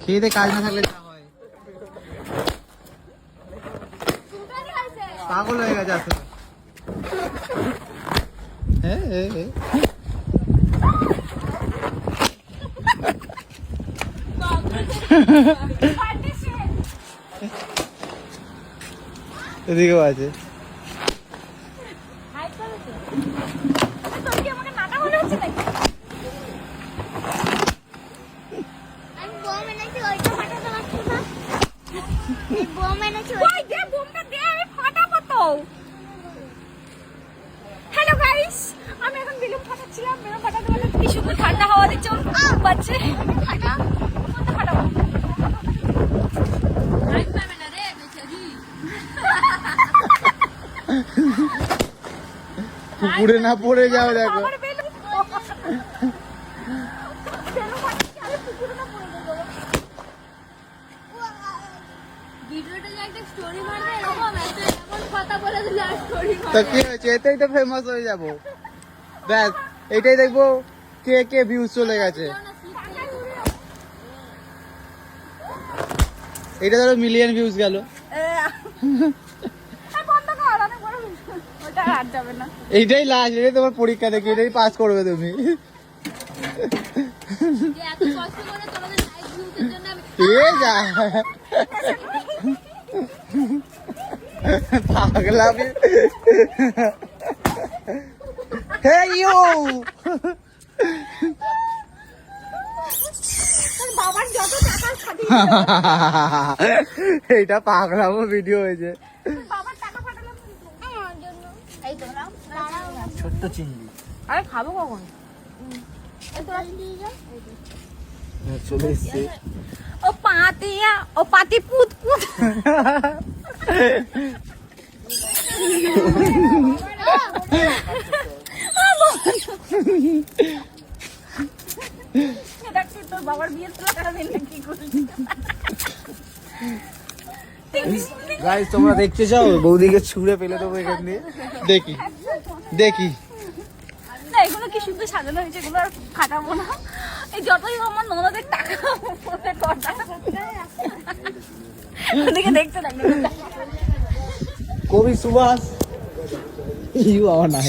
খেয়ে দে কাজ না থাকলে যা হয়। পাগল হয়ে গেছে আসলে। এদিকেও আছে। হ্যালো গাইস, আমি এখন বেলুন ফাটাচ্ছিলাম। বেলুন ফাটাতে ফাটাতে কি সুন্দর ঠান্ডা হাওয়া দিচ্ছে, পাচ্ছে ফাটা ফাটাবো। পুকুরে না পড়ে যাও দেখো। তো কি হয়েছে, এতেই তো ফেমাস হয়ে যাবো। ব্যাস এটাই দেখবো কে কে ভিউজ চলে গেছে। এটা ধরো মিলিয়ন ভিউজ গেল। এইটাই লাস্ট, এটাই তোমার পরীক্ষা, দেখি এটাই পাস করবে তুমি। যা পাগলামি। Hey you! এইটা পাগলামো ভিডিও হয়েছে। ছোট্ট চিংড়ি। আরে খাবো কখন? চলে এসছে। ও পাতিয়া, ও পাতি পুত পুত। তোর বাবার বিয়ে কি করলি? গাইস তোমরা দেখতে চাও বৌদিকে ছুঁড়ে ফেলে দেবো এখান দিয়ে। দেখি দেখি না, এগুলো কি সুন্দর সাজানো হয়েছে, এগুলো আর ফাটাবো না। এই যতই আমার ননদের টাকা ওদিকে দেখতে থাকবে। কবি সুভাষ ইউ আমার না